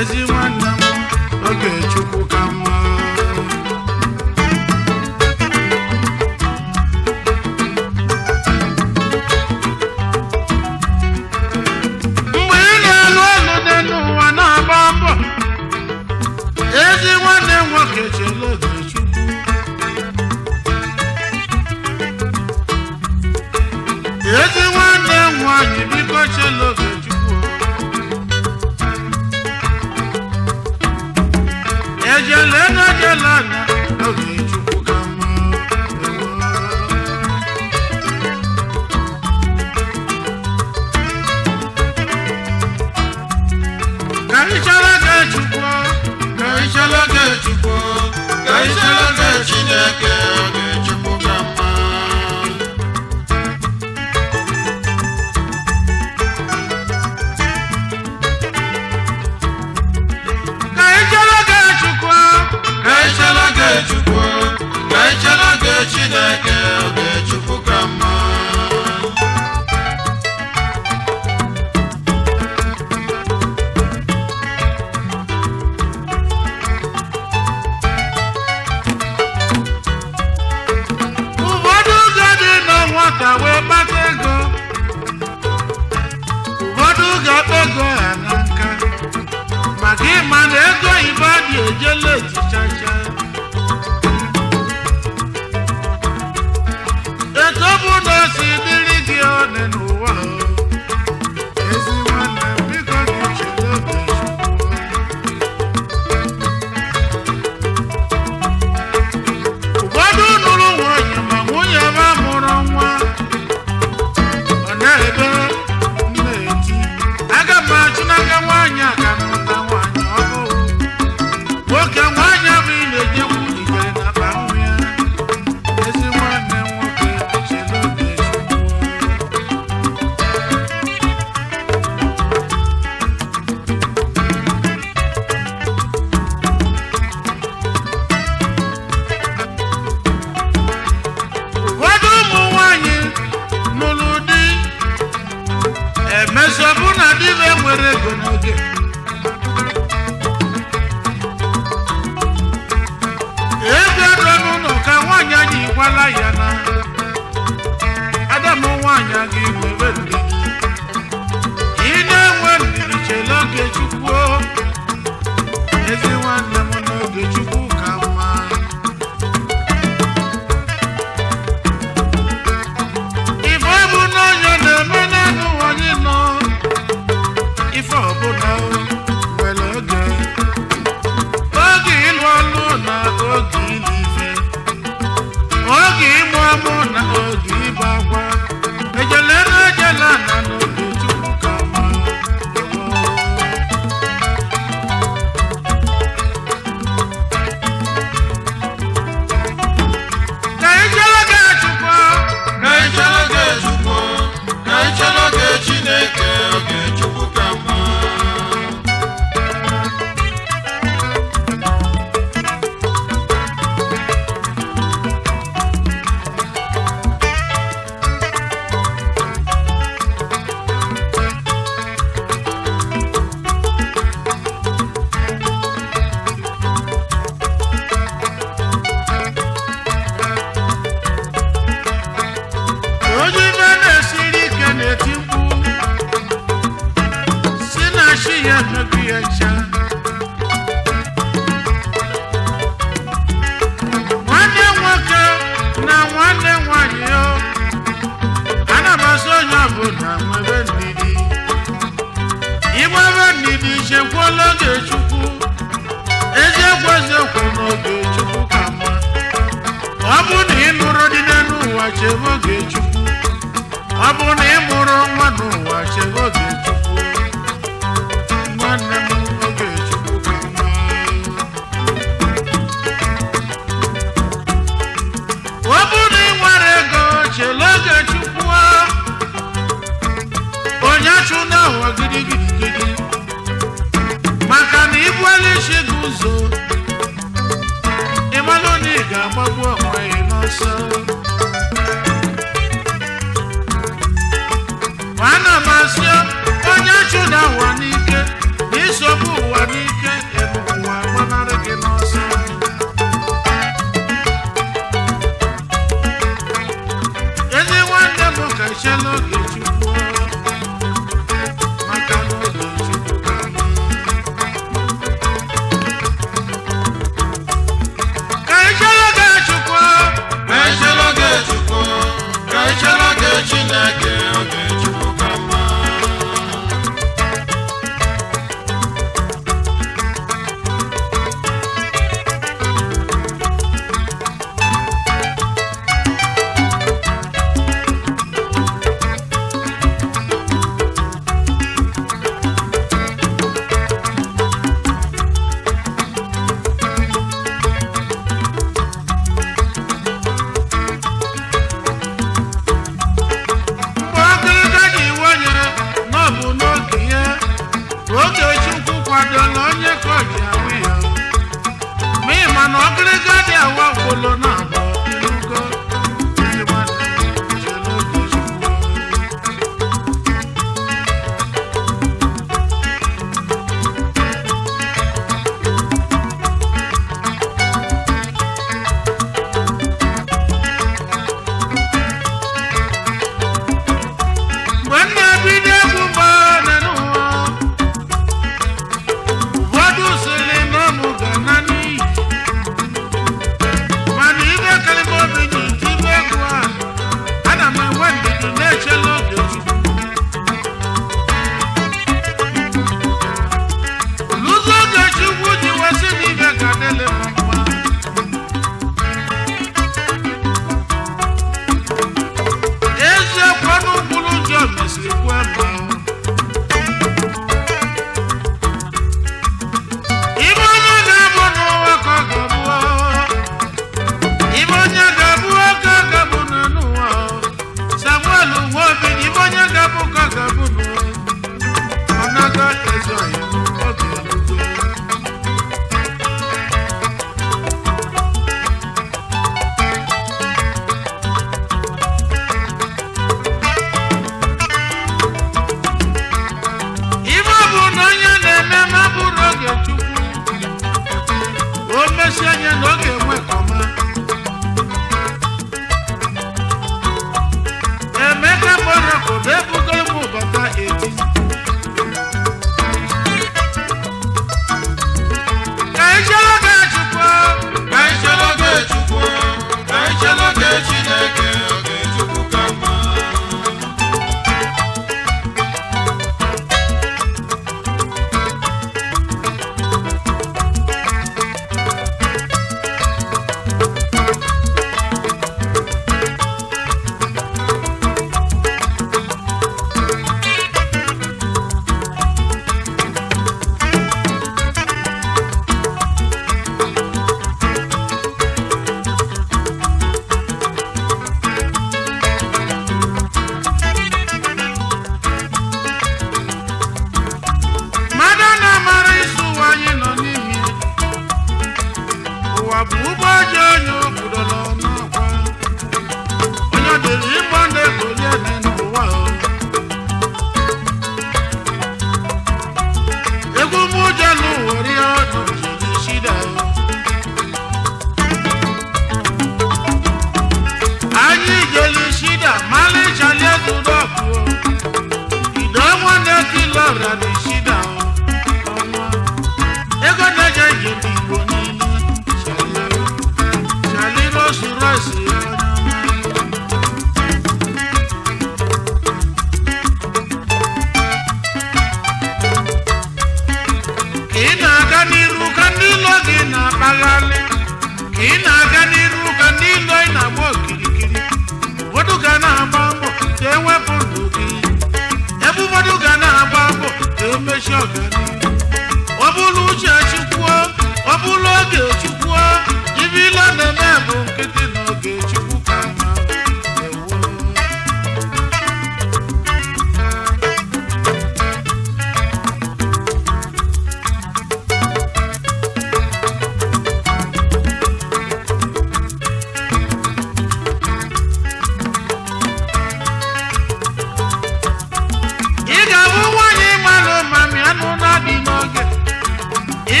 ezi nwanne m oge Chukwu ka mma. Mgbe ị na-alụ ọlụ dị n'ụwa na-agba mbọ, ezi nwanne m nwoke chela oge Chukwu. Ezi nwanne m nwanyị biko chela oge Chukwu. Ejele na jelana oge Chukwu ka mma. Ka ịchala oge Chukwu, ka ịchala oge Chukwu, ka ịchala oge Chineke oge Chukwu ka mma. Chineke oge Chukwu ka mma. Ụfọdụ ụzọ dị na nwata wee kpata ego, ụfọdụ ga-akpa ego ha na nka, maka ịma na ego Igbo dị ejele ejichacha. Etobu na si dịrị gị ọnụ n'ụwa, ezi nwanne m biko gị chela oge Chukwu. Ụfọdụ nụrụ nwanyị ma nwunye ebe mụrụ nwa, ọ na-ebe na-eti, aga m achụ n'aka nwaanyị aka n'ụta nwaanyị ọhụụ. Nwoke nwaanyị abụ ị na-ejekwu ikere na akpa nri ya. Ezi nwanne m nwoke chela oge Chukwu. Ụfọdụ ụmụ nwanyị nụrụ di, emesobụ na di ha nwere ego n'oge. Ego ego n'ụlọ ka nwaanyị anyị gwala ya na Adam nwaanyị aga igwe ndidi. Ị na-enwe ndidi chela oge Chukwu. Ezi nwanne m n'oge Chukwu ka mma. Ife ọbụla onye na-eme n'elu ụwa anyị nọ, ife ọbụla nwere oge. Oge ịlụ ọlụ na oge ịlụ ife, oge ịmụ amụ na oge ịba akwa. Ejele na ejela na n'oge Chukwu ka mma. Ka ịchala oge Chukwu, ka ịchala oge Chukwu, ka ịchala oge Chineke oge Chukwu ka mma. Onye ibe na-esiri ike na-eti mkpu, si na chi ya emebi ya ncha. Nwanne nwoke na nwanne nwanyị yo, ana m asị onye ọbụla nwebe ndidi. Inwebe ndidi chekwala oge Chukwu. Eziokwu eziokwu n'oge Chukwu ka mma. Ọ bụ na ị nụrụ dị n'elu ụwa chebe oge Chukwu. Ọ bụ na ị mụrụ nwa n'ụwa chebe oge Chukwu. Nwanne m oge Chukwu ka mma. Ọ bụ na ị nwere ego chela oge Chukwu. Onye achụ n'ụwa gidigidi, maka na ibuela isi gị ụzọ, ịmalụ na ị ga-agbagbu onwe gị n'ọsọ. Ana m asị onye chụda ụwa n'ike na isogbu ụwa n'ike. ọgịrịga dị awa ngwolo na abọ ilugo ezi nwanne chere oge chukwu.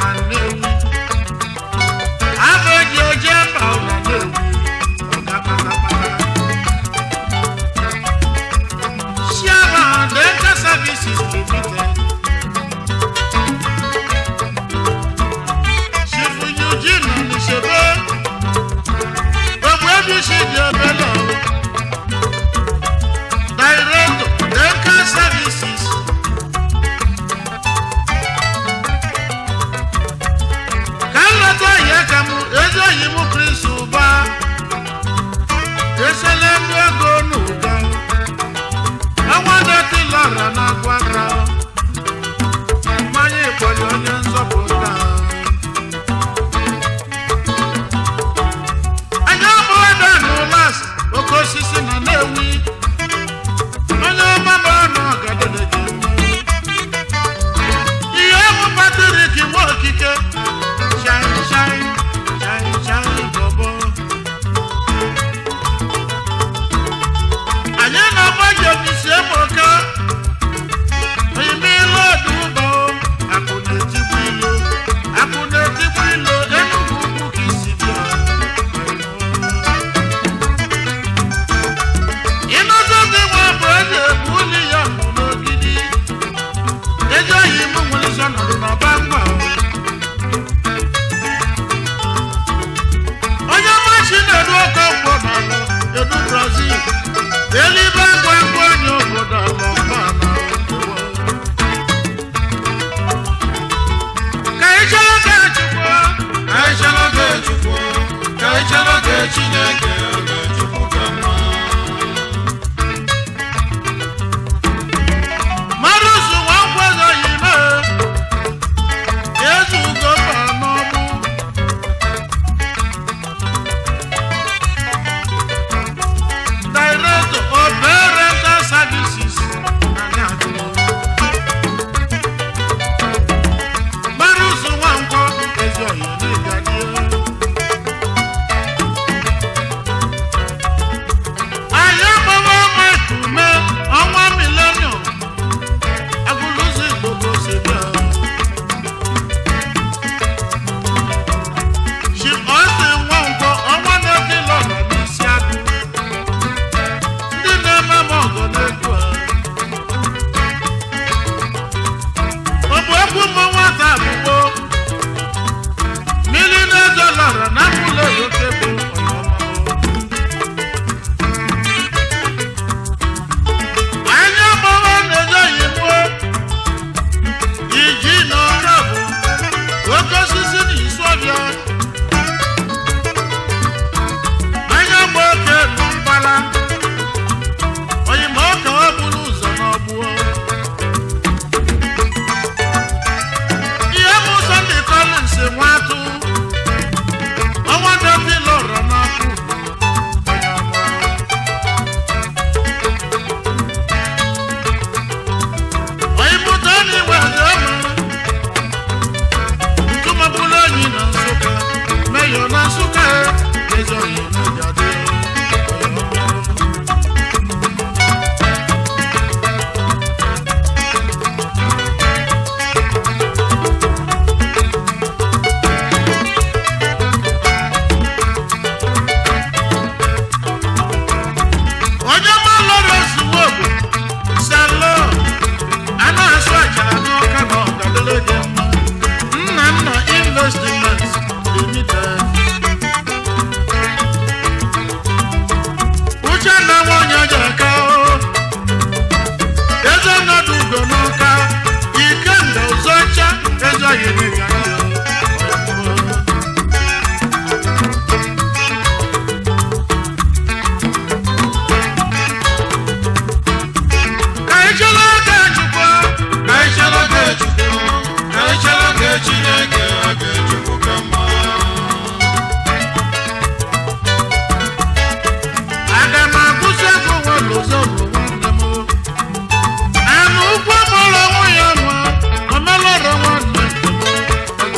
na Nnewi aveji oje mba ụlọ Nnewi ọga kpatakpata Shiama Denka Services Limited Chifu Eugene Nishebe Ogwebishi Diobelo Director Denka Services Kalata Yakamu Ezo Yimu Prince Uba Eselendo Agonuga Awanda Tilara na Gwagra Manye Kwali Onye Nzọpụta Anya Mwada Nulas Okosisi na Nnewi Onye Mama no Gadeleje Ihe Mụ Patrick Nwokike Shine, shine, shine, shine, bobo Anya na Bajo Bisemoka Oyimilo Dubo Akune Tibilo Enugu Kukisibia Inozote wa brother Buli ya Munogidi Ejo Yimu Mulison Runabamba Onye machine edu ọkọ na edu Brazil Elibe ngwa onye obodo alọmana Ka ichaloge Chukwu Ka ichaloge Chineke oge Chukwu ka mma Marusu Nwankwezo Yime Yezu Ugoba n'ọbụ Director of Parental Services Marusu Nwankwo Ezo Yime Aya Baba Mekume ọnwa millennium Aguluzi Gbogbo Sebia Chief Austin Nwankwo ọnwa na-eke lọrọ n'isi agụ ndị na-eme m ọgọ n'ego ọ bụ ekwu mmụ nwata abụgbọ $1,000,000 na mụlọ oke bụ anya mmanwụ na-eje yigbo iji na ọrụ bụ oke osisi na Isuọbịa anya gba oke nụ mbala oyima ọka ọ bụrụ ụzọ n'ọgbụọ ihe bụ Sunday Collins nwatụ ọnwa dọbi lọrọ n'afọ onye ọma oyimụta na iweze ọma ntụmọbụla onyi na Nsụka meyọ na Nsụka ezoghị n'ụjadị onye ma lọrọ ozugbo bụ Salo a na-asụ achara n'ọka na ọgadologe mma Nna Investment Limited Uche na nwanyị Ajaka Eze nọdụ ugo n'ọka Ikenga Ụzọcha ezoghị n'ịga Ka ichaloge Chukwu Chineke oge Chukwu ka mma Aga m agụsị ego nwelozo bụ nwanne m Anụ ụkwụ mụrụ onwe ya nwa omelọrọ nwanne m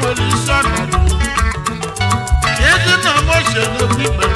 nwere isi ọnọdụ ezi na motion ekwu ikpere